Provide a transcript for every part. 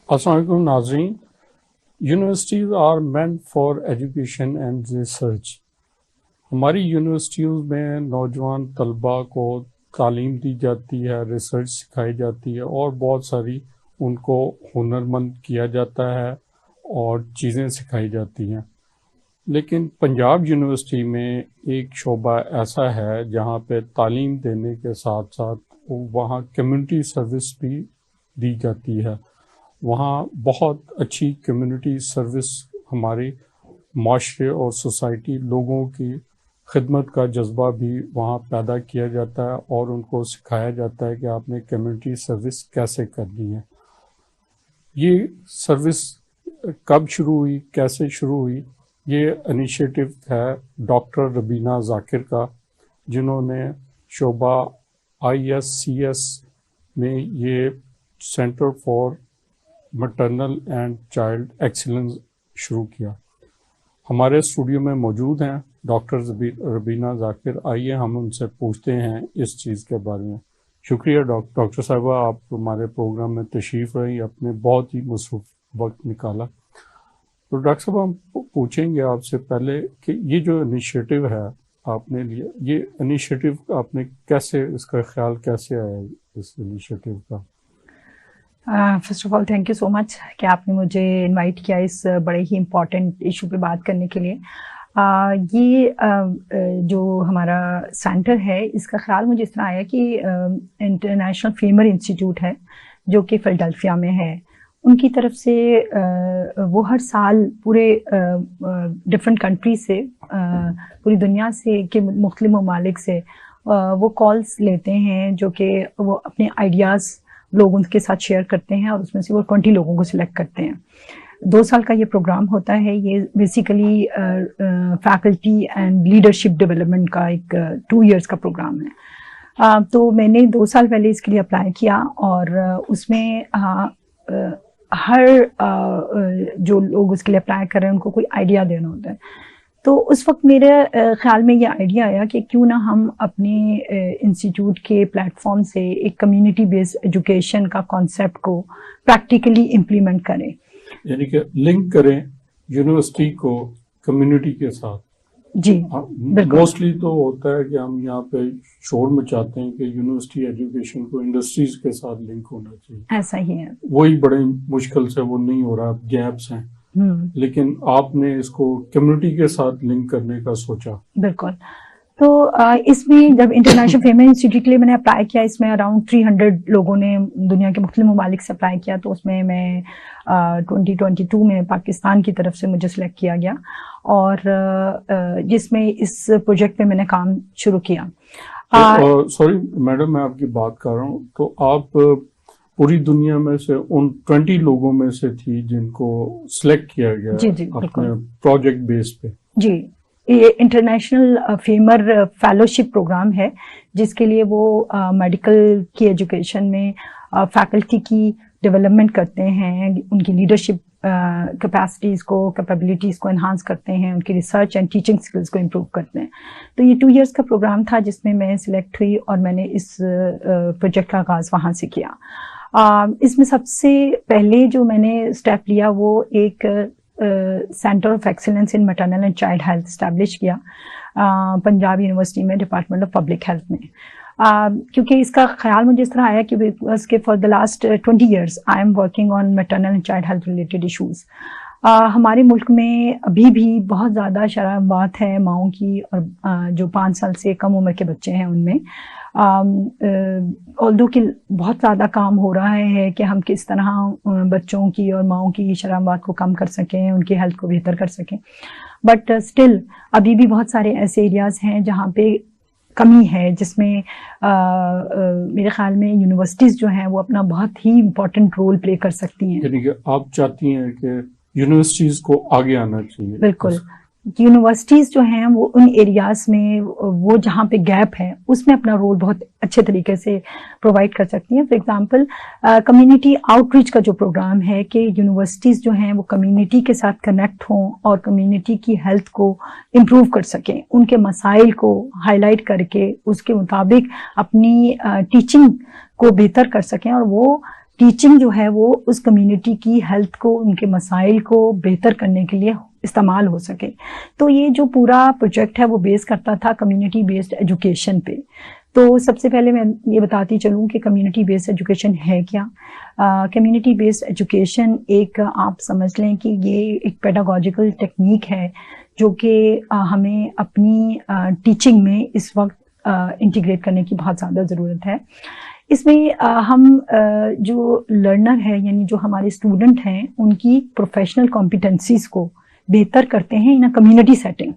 अस्सलाम वालेकुम नाज़रीन। Universities are meant for education and research. हमारी यूनिवर्सिटियों में नौजवान तलबा को तालीम दी जाती है, रिसर्च सिखाई जाती है और बहुत सारी उनको हुनरमंद किया जाता है और चीज़ें सिखाई जाती हैं। लेकिन पंजाब यूनिवर्सिटी में एक शोबा ऐसा है जहाँ पे तालीम देने के साथ साथ वहाँ कम्युनिटी सर्विस भी दी जाती है। वहाँ बहुत अच्छी कम्युनिटी सर्विस हमारे माशरे और सोसाइटी लोगों की खिदमत का जज्बा भी वहाँ पैदा किया जाता है और उनको सिखाया जाता है कि आपने कम्युनिटी सर्विस कैसे करनी है। ये सर्विस कब शुरू हुई, कैसे शुरू हुई, ये इनिशिएटिव है डॉक्टर रबीना जाकिर का, जिन्होंने शोबा ISCS में ये centre for maternal and child excellence शुरू किया। हमारे स्टूडियो में मौजूद हैं डॉक्टर रबीना जाकिर। आइए हम उनसे पूछते हैं इस चीज़ के बारे में। शुक्रिया डॉक्टर साहिबा, आप हमारे प्रोग्राम में तशरीफ़ रही, अपने बहुत ही मसरूफ़ वक्त निकाला। तो डॉक्टर साहब, हम पूछेंगे आपसे पहले कि ये जो इनिशिएटिव है आपने लिया, ये इनिशिएटिव आपने कैसे, इसका ख्याल कैसे आया इस इनिशिएटिव का? First of all thank you so much कि आपने मुझे इनवाइट किया इस बड़े ही इम्पोर्टेंट इशू पे बात करने के लिए। जो हमारा सेंटर है, इसका ख्याल मुझे इस तरह आया कि इंटरनेशनल फेमर इंस्टीट्यूट है जो कि फिलाडेल्फिया में है। उनकी तरफ से वो हर साल पूरे डिफरेंट कंट्री से, पूरी दुनिया से के मुख्तलिफ ममालिक से वो कॉल्स लेते हैं, जो कि वो अपने आइडियाज़ लोग उनके साथ शेयर करते हैं और उसमें से वो 20 लोगों को सिलेक्ट करते हैं। 2 साल का ये प्रोग्राम होता है। ये basically faculty and leadership development का एक 2 इयर्स का प्रोग्राम है। तो मैंने 2 साल पहले इसके लिए अप्लाई किया और उसमें हर जो लोग उसके लिए अप्लाई कर रहे हैं उनको कोई आइडिया देना होता है। तो उस वक्त मेरे ख्याल में ये आइडिया आया कि क्यों ना हम अपने इंस्टीट्यूट के प्लेटफॉर्म से एक कम्युनिटी बेस्ड एजुकेशन का कॉन्सेप्ट को प्रैक्टिकली इम्प्लीमेंट करें, यानी कि लिंक करें यूनिवर्सिटी को कम्युनिटी के साथ। जी मोस्टली तो होता है कि हम यहाँ पे शोर मचाते हैं कि यूनिवर्सिटी एजुकेशन को इंडस्ट्रीज के साथ लिंक होना चाहिए। ऐसा ही है, वही बड़े मुश्किल से वो नहीं हो रहा, गैप्स हैं। लेकिन आपने इसको कम्युनिटी के साथ लिंक करने का सोचा। बिल्कुल। तो इसमें जब इंटरनेशनल फेमर इंस्टीट्यूट के लिए मैंने अप्लाई किया, इसमें अराउंड 300 लोगों ने दुनिया के मुख्तलिफ ममालिक से अप्लाई किया। तो उसमें मैं 2022 में पाकिस्तान की तरफ से मुझे सिलेक्ट किया गया और जिसमें इस प्रोजेक्ट पे मैंने काम शुरू किया। सॉरी मैडम, मैं आपकी बात कर रहा हूँ। तो आप पूरी दुनिया में से उन 20 लोगों में से थी जिनको सिलेक्ट किया गया अपने प्रोजेक्ट बेस पे? जी, ये इंटरनेशनल फेमर फेलोशिप प्रोग्राम है जिसके लिए वो मेडिकल की एजुकेशन में फैकल्टी की डेवलपमेंट करते हैं, उनकी लीडरशिप कैपेसिटीज़ को, कैपेबिलिटीज़ को एनहांस करते हैं, उनकी रिसर्च एंड टीचिंग स्किल्स को इम्प्रूव करते हैं। तो ये 2 इयर्स का प्रोग्राम था जिसमें मैं सिलेक्ट हुई और मैंने इस प्रोजेक्ट का आगाज़ वहाँ से किया। इसमें सबसे पहले जो मैंने स्टेप लिया वो एक centre of excellence in maternal and child health establish किया पंजाब यूनिवर्सिटी में, डिपार्टमेंट ऑफ पब्लिक हेल्थ में। क्योंकि इसका ख्याल मुझे इस तरह आया कि बिकॉज के for the last 20 years I am working on maternal and child health related issues. हमारे मुल्क में अभी भी बहुत ज़्यादा शराबात है माओं की, और जो 5 साल से कम उम्र के बच्चे हैं उनमें ऑल्दो कि बहुत ज़्यादा काम हो रहा है कि हम किस तरह बच्चों की और माओं की शराबात को कम कर सकें, उनकी हेल्थ को बेहतर कर सकें। बट स्टिल अभी भी बहुत सारे ऐसे एरियाज़ हैं जहाँ पे कमी है, जिसमें मेरे ख्याल में यूनिवर्सिटीज़ जो हैं वो अपना बहुत ही इम्पोर्टेंट रोल प्ले कर सकती हैं। यानी कि आप चाहती हैं कि यूनिवर्सिटीज़ को आगे आना चाहिए? बिल्कुल। यूनिवर्सिटीज़ जो हैं वो उन एरियाज़ में, वो जहाँ पे गैप है उसमें अपना रोल बहुत अच्छे तरीके से प्रोवाइड कर सकती हैं। फॉर एग्जांपल कम्युनिटी आउटरीच का जो प्रोग्राम है कि यूनिवर्सिटीज़ जो हैं वो कम्युनिटी के साथ कनेक्ट हों और कम्युनिटी की हेल्थ को इम्प्रूव कर सकें, उनके मसाइल को हाईलाइट करके उसके मुताबिक अपनी टीचिंग को बेहतर कर सकें और वो टीचिंग जो है वो उस कम्युनिटी की हेल्थ को, उनके मसाइल को बेहतर करने के लिए इस्तेमाल हो सके। तो ये जो पूरा प्रोजेक्ट है वो बेस करता था कम्युनिटी बेस्ड एजुकेशन पे। तो सबसे पहले मैं ये बताती चलूँ कि कम्युनिटी बेस्ड एजुकेशन है क्या। कम्युनिटी बेस्ड एजुकेशन एक, आप समझ लें कि ये एक पेडागोजिकल टेक्निक है जो कि हमें अपनी टीचिंग में इस वक्त इंटीग्रेट करने की बहुत ज़्यादा ज़रूरत है। इसमें हम जो लर्नर है, यानी जो हमारे स्टूडेंट हैं, उनकी प्रोफेशनल कॉम्पिटेंसीज को बेहतर करते हैं इन अ कम्युनिटी सेटिंग।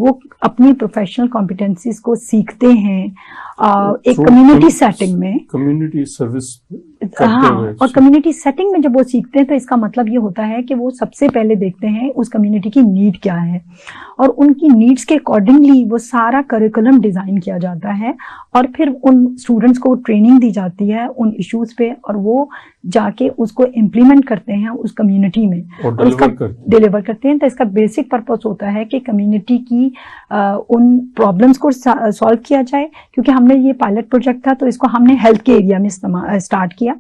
वो अपनी प्रोफेशनल कॉम्पिटेंसीज को सीखते हैं एक कम्युनिटी सेटिंग में, कम्युनिटी सर्विस। हाँ, और कम्युनिटी सेटिंग में जब वो सीखते हैं तो इसका मतलब ये होता है कि वो सबसे पहले देखते हैं उस कम्युनिटी की नीड क्या है, और उनकी नीड्स के अकॉर्डिंगली वो सारा करिकुलम डिजाइन किया जाता है, और फिर उन स्टूडेंट्स को ट्रेनिंग दी जाती है उन इश्यूज पे, और वो जाके उसको इम्प्लीमेंट करते हैं उस कम्युनिटी में और उसका डिलीवर करते हैं। तो इसका बेसिक पर्पस होता है कि कम्युनिटी की उन प्रॉब्लम्स को सॉल्व किया जाए। क्योंकि हमने ये पायलट प्रोजेक्ट था तो इसको हमने हेल्थ के एरिया में स्टार्ट किया,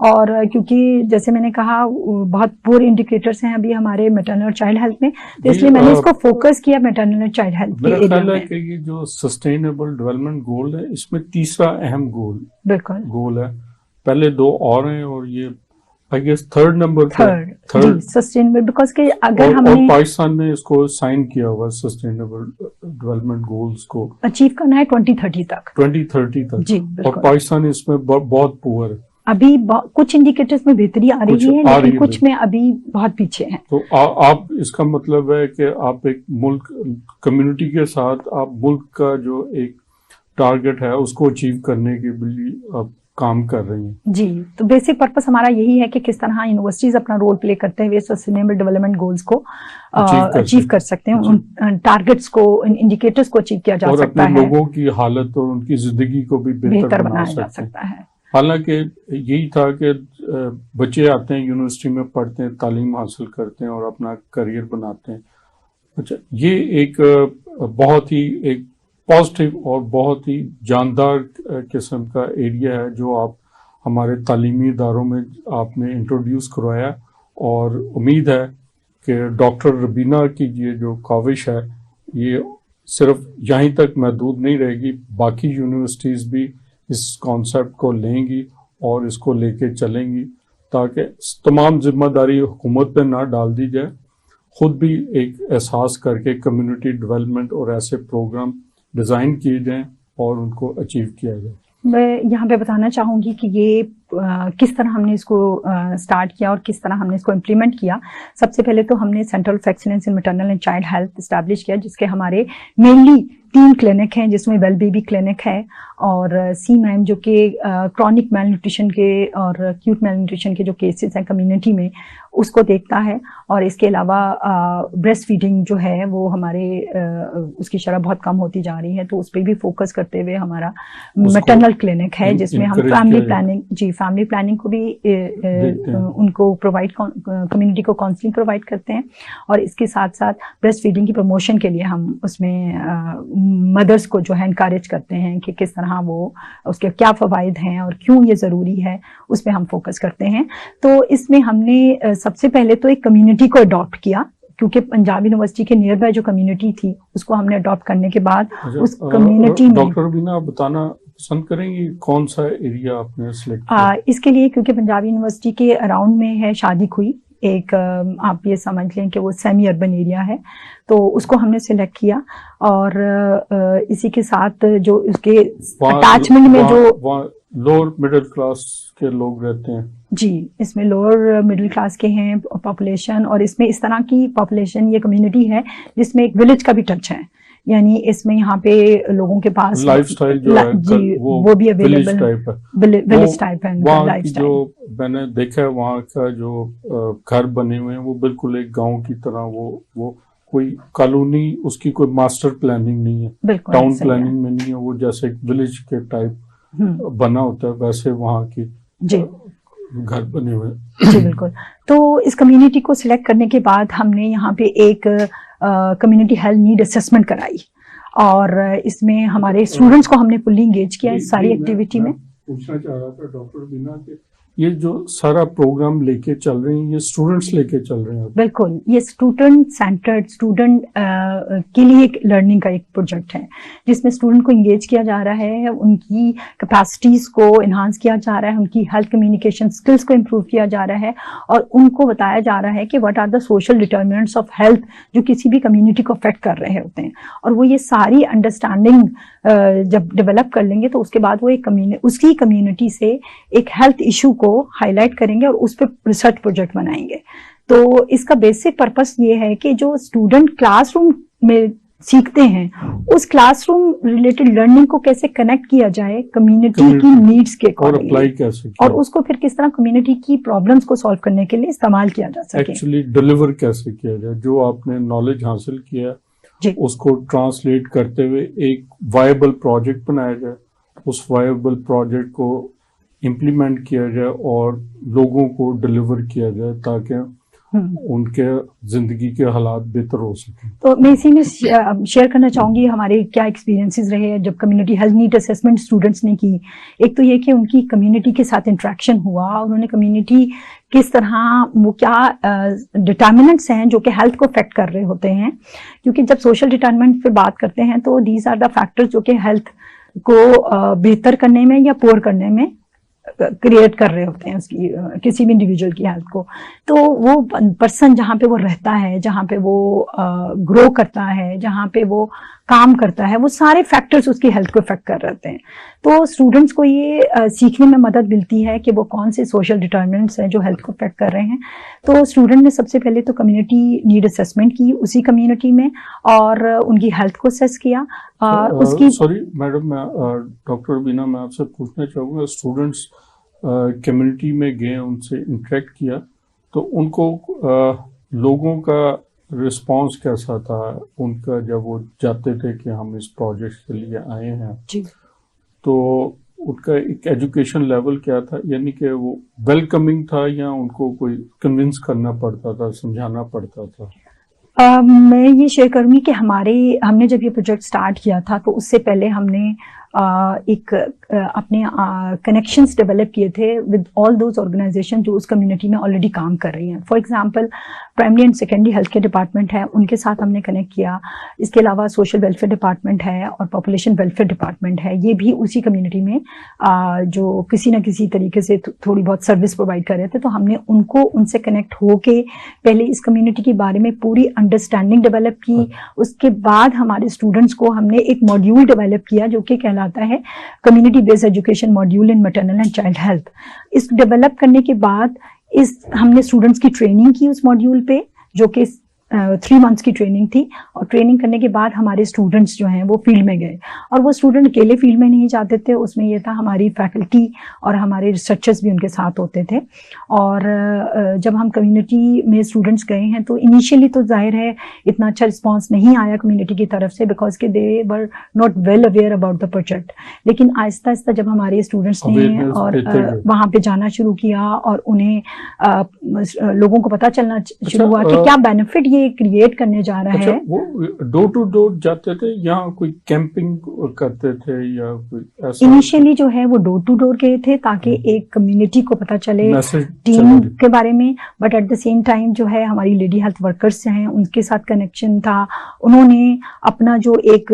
और क्योंकि जैसे मैंने कहा बहुत पुअर इंडिकेटर्स हैं अभी हमारे मैटरनल और चाइल्ड हेल्थ में, तो इसलिए मैंने इसको फोकस किया मैटरनल और चाइल्ड हेल्थ के एरिया में। कि ये जो सस्टेनेबल डेवलपमेंट गोल है, इसमें तीसरा अहम गोल है। पहले दो और हैं, और ये I guess third number third sustainable, because के अगर हमने और पाकिस्तान ने इसको साइन किया हुआ सस्टेनेबल डेवलपमेंट गोल्स को अचीव करना है 2030 तक जी, और पाकिस्तान इसमें बहुत पुअर है। अभी कुछ इंडिकेटर्स में बेहतरी आ रही है, लेकिन कुछ में अभी बहुत पीछे हैं। तो आप इसका मतलब है कि आप एक मुल्क कम्युनिटी के साथ आप मुल्क का जो एक टारगेट है उसको अचीव करने के लिए आप काम कर रही हैं। जी, तो बेसिक पर्पस हमारा यही है कि किस तरह यूनिवर्सिटीज अपना रोल प्ले करते हुए सस्टेनेबल डेवलपमेंट गोल्स को अचीव कर सकते हैं, उन टारगेट्स को, उन इंडिकेटर्स को अचीव किया जा सकता है, और अपने लोगों की हालत और उनकी जिंदगी को भी बेहतर बनाया जा सकता है। हालांकि यही था कि बच्चे आते हैं यूनिवर्सिटी में, पढ़ते हैं, तालीम हासिल करते हैं और अपना करियर बनाते हैं। अच्छा, ये एक बहुत ही एक पॉजिटिव और बहुत ही जानदार किस्म का एरिया है जो आप हमारे तालीमी इदारों में आपने इंट्रोड्यूस करवाया, और उम्मीद है कि डॉक्टर रबीना की ये जो काविश है ये सिर्फ यहीं तक महदूद नहीं रहेगी, बाकी यूनिवर्सिटीज़ भी इस कॉन्सेप्ट को लेंगी और इसको लेके चलेंगी, ताकि तमाम जिम्मेदारी हुकूमत पे ना डाल दी जाए, खुद भी एक एहसास करके कम्युनिटी डेवलपमेंट और ऐसे प्रोग्राम डिज़ाइन किए जाएं और उनको अचीव किया जाए। मैं यहाँ पे बताना चाहूँगी कि ये किस तरह हमने इसको स्टार्ट किया और किस तरह हमने इसको इम्प्लीमेंट किया। सबसे पहले तो हमने centre of excellence in maternal and child health establish किया, जिसके हमारे मेनली 3 क्लिनिक हैं, जिसमें वेल बेबी क्लिनिक है और सी मैम जो कि क्रॉनिक मेल न्यूट्रिशन के और एक्यूट मेल न्यूट्रिशन के जो केसेस हैं कम्युनिटी में उसको देखता है, और इसके अलावा ब्रेस्ट फीडिंग जो है वो हमारे उसकी शरह बहुत कम होती जा रही है, तो उस पर भी फोकस करते हुए हमारा मैटरनल क्लिनिक है जिसमें हम फैमिली प्लानिंग को भी उनको प्रोवाइड, कम्युनिटी को काउंसलिंग प्रोवाइड करते हैं, और इसके साथ साथ ब्रेस्ट फीडिंग की प्रमोशन के लिए हम उसमें मदर्स को जो है इनकरेज करते हैं कि किस तरह वो उसके क्या फ़वाइद हैं और क्यों ये ज़रूरी है, उस पर हम फोकस करते हैं। तो इसमें हमने सबसे पहले तो एक कम्युनिटी को अडॉप्ट किया, क्योंकि पंजाब यूनिवर्सिटी के नियर बाय जो कम्युनिटी थी उसको हमने अडॉप्ट करने के बाद उस कम्युनिटी में डॉक्टर बीना बताना पसंद करेंगी कौन सा एरिया आपने सिलेक्ट किया? इसके लिए क्योंकि पंजाब यूनिवर्सिटी के अराउंड में है शादी खुई, एक आप ये समझ लें कि वो सेमी अर्बन एरिया है, तो उसको हमने सिलेक्ट किया, और इसी के साथ जो उसके अटैचमेंट में जो लोअर मिडिल क्लास के लोग रहते हैं जी, इसमें लोअर मिडिल क्लास के हैं पॉपुलेशन, और इसमें इस तरह की पॉपुलेशन ये कम्युनिटी है जिसमें एक विलेज का भी टच है, यानी इसमें यहाँ पे लोगों के पास लाइफस्टाइल जो है जी वो भी अवेलेबल विलेज टाइप है लाइफस्टाइल। जो मैंने देखा है वहाँ का जो घर बने हुए हैं वो बिल्कुल एक गांव की तरह, वो कोई कॉलोनी, उसकी कोई मास्टर प्लानिंग नहीं है, टाउन प्लानिंग में नहीं है, वो जैसे एक विलेज के टाइप बना होता है वैसे वहाँ की जी घर बने हुए। जी बिल्कुल। तो इस कम्युनिटी को सिलेक्ट करने के बाद हमने यहाँ पे एक कम्युनिटी हेल्थ नीड असेसमेंट कराई, और इसमें हमारे स्टूडेंट्स को हमने फुल्ली इंगेज किया इस सारी एक्टिविटी में। पूछना चाह रहा था डॉक्टर बीना के ये जो सारा प्रोग्राम लेके चल रहे हैं ये स्टूडेंट्स लेके चल रहे हैं? बिल्कुल, ये स्टूडेंट सेंटर्ड, स्टूडेंट के लिए एक लर्निंग का एक प्रोजेक्ट है जिसमें स्टूडेंट को इंगेज किया जा रहा है, उनकी कैपेसिटीज को इन्हांस किया जा रहा है, उनकी हेल्थ कम्युनिकेशन स्किल्स को इम्प्रूव किया जा रहा है और उनको बताया जा रहा है कि what are the social determinants of health जो किसी भी कम्युनिटी को अफेक्ट कर रहे होते हैं। और वो ये सारी अंडरस्टैंडिंग जब डेवलप कर लेंगे तो उसके बाद वो एक उसकी कम्युनिटी से एक हेल्थ इशू को हाईलाइट करेंगे और उस पर रिसर्च प्रोजेक्ट बनाएंगे। तो इसका बेसिक पर्पस ये है कि जो स्टूडेंट क्लासरूम में सीखते हैं उस क्लासरूम रिलेटेड लर्निंग को कैसे कनेक्ट किया जाए कम्युनिटी की नीड्स के और अप्लाई कैसे और उसको फिर किस तरह कम्युनिटी की प्रॉब्लम्स को सॉल्व करने के लिए इस्तेमाल किया जा सके, एक्चुअली डिलीवर कैसे किया जाए, जो आपने नॉलेज हासिल किया उसको ट्रांसलेट करते हुए एक वायबल प्रोजेक्ट बनाया जाए, उस वायबल प्रोजेक्ट को इम्प्लीमेंट किया जाए और लोगों को डिलीवर किया जाए ताकि उनके जिंदगी के हालात बेहतर हो सके। तो मैं इसी में शेयर करना चाहूंगी हमारे क्या एक्सपीरियंसेस रहे हैं जब community health need assessment students ने की। एक तो ये कि उनकी कम्युनिटी के साथ इंटरेक्शन हुआ, उन्होंने कम्युनिटी किस तरह वो क्या डिटर्मिनेंट्स हैं जो कि हेल्थ को अफेक्ट कर रहे होते हैं, क्योंकि जब सोशल डिटर्मिनेंट पे बात करते हैं तो दीज आर द फैक्टर्स जो कि हेल्थ को बेहतर करने में या पुअर करने में क्रिएट कर रहे होते हैं उसकी किसी भी इंडिविजुअल की हेल्थ को। तो वो पर्सन जहाँ पे वो रहता है, जहाँ पे वो ग्रो करता है, जहाँ पे वो काम करता है, वो सारे फैक्टर्स उसकी हेल्थ को इफेक्ट कर रहे हैं। तो स्टूडेंट्स को ये सीखने में मदद मिलती है कि वो कौन से सोशल डिटर्मिनेंट्स हैं जो हेल्थ को इफेक्ट कर रहे हैं। तो स्टूडेंट ने सबसे पहले तो कम्युनिटी नीड असेसमेंट की उसी कम्युनिटी में और उनकी हेल्थ को असेस किया। उसकी सॉरी मैडम, डॉक्टर बीना, मैं आपसे पूछना चाहूँगा, स्टूडेंट्स कम्युनिटी में गए, उनसे इंटरेक्ट किया तो उनको लोगों का रिस्पांस कैसा था उनका जब वो जाते थे कि हम इस प्रोजेक्ट के लिए आए हैं जी। तो उनका एक एजुकेशन लेवल क्या था, यानी कि वो वेलकमिंग था या उनको कोई कन्विंस करना पड़ता था, समझाना पड़ता था? मैं ये शेयर करूंगी कि हमने जब ये प्रोजेक्ट स्टार्ट किया था तो उससे पहले हमने अपने कनेक्शंस डेवलप किए थे विद ऑल दोज ऑर्गेनाइजेशन जो उस कम्युनिटी में ऑलरेडी काम कर रही हैं। For example primary and secondary health care department है, उनके साथ हमने कनेक्ट किया। इसके अलावा सोशल वेलफेयर डिपार्टमेंट है और पॉपुलेशन वेलफेयर डिपार्टमेंट है, ये भी उसी कम्युनिटी में जो किसी न किसी तरीके से थोड़ी बहुत सर्विस प्रोवाइड कर रहे थे। तो हमने उनसे कनेक्ट होके पहले इस कम्युनिटी के बारे में पूरी अंडरस्टैंडिंग डेवलप की। उसके बाद हमारे स्टूडेंट्स को हमने एक मॉड्यूल डेवलप किया जो कि कहलाता है community based education module in maternal and child health. इस डेवलप करने के बाद हमने स्टूडेंट्स की ट्रेनिंग की उस मॉड्यूल पे, जो कि 3 मंथ्स की ट्रेनिंग थी। और ट्रेनिंग करने के बाद हमारे स्टूडेंट्स जो हैं वो फील्ड में गए और वो स्टूडेंट अकेले फील्ड में नहीं जाते थे, उसमें ये था हमारी फैकल्टी और हमारे रिसर्चर्स भी उनके साथ होते थे। और जब हम कम्युनिटी में स्टूडेंट्स गए हैं तो इनिशियली तो जाहिर है इतना अच्छा रिस्पॉन्स नहीं आया कम्युनिटी की तरफ से, बिकॉज के they were not well aware about the project. लेकिन आहिस्ता आहिस्ता जब हमारे स्टूडेंट्स ने और वहाँ पे जाना शुरू किया और उन्हें लोगों को पता चलना शुरू हुआ कि क्या बेनिफिट ये क्रिएट करने जा रहा है। वो डोर टू डोर जाते थे या कोई कैंपिंग करते थे या कोई ऐसा? इनिशियली जो है वो डोर टू डोर गए थे ताकि एक कम्युनिटी को पता चले टीम के बारे में, but at the same time जो है हमारी लेडी हेल्थ वर्कर्स हैं उनके साथ कनेक्शन था। उन्होंने अपना जो एक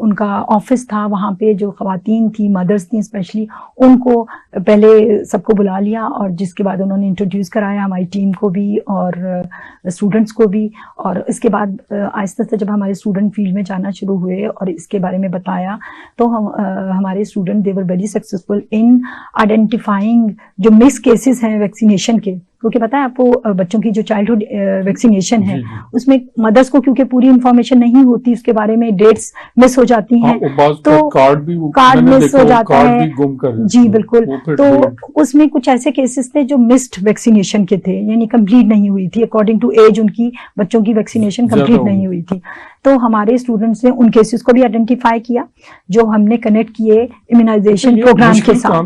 उनका ऑफिस था वहाँ पे जो खवातीन थी, मदर्स थी स्पेशली, उनको पहले सबको बुला लिया और जिसके बाद उन्होंने इंट्रोड्यूस कराया हमारी टीम को भी और स्टूडेंट्स को भी। और इसके बाद आहिस्ता आहिस्ता जब हमारे स्टूडेंट फील्ड में जाना शुरू हुए और इसके बारे में बताया तो हमारे student they were very successful in identifying जो मिस केसेस हैं वैक्सीनेशन के, क्योंकि पता है आपको बच्चों की जो चाइल्डहुड वैक्सीनेशन है उसमें मदर्स को क्योंकि पूरी इंफॉर्मेशन नहीं होती उसके बारे में, डेट्स मिस हो जाती हैं तो कार्ड मिस हो जाता है जी बिल्कुल। तो उसमें कुछ ऐसे केसेस थे जो मिस्ड वैक्सीनेशन के थे, यानी कंप्लीट नहीं हुई थी अकॉर्डिंग टू एज, उनकी बच्चों की वैक्सीनेशन कंप्लीट नहीं हुई थी। तो हमारे स्टूडेंट्स ने उन केसेस को भी आइडेंटिफाई किया जो हमने कनेक्ट किए इम्यूनाइजेशन प्रोग्राम के साथ।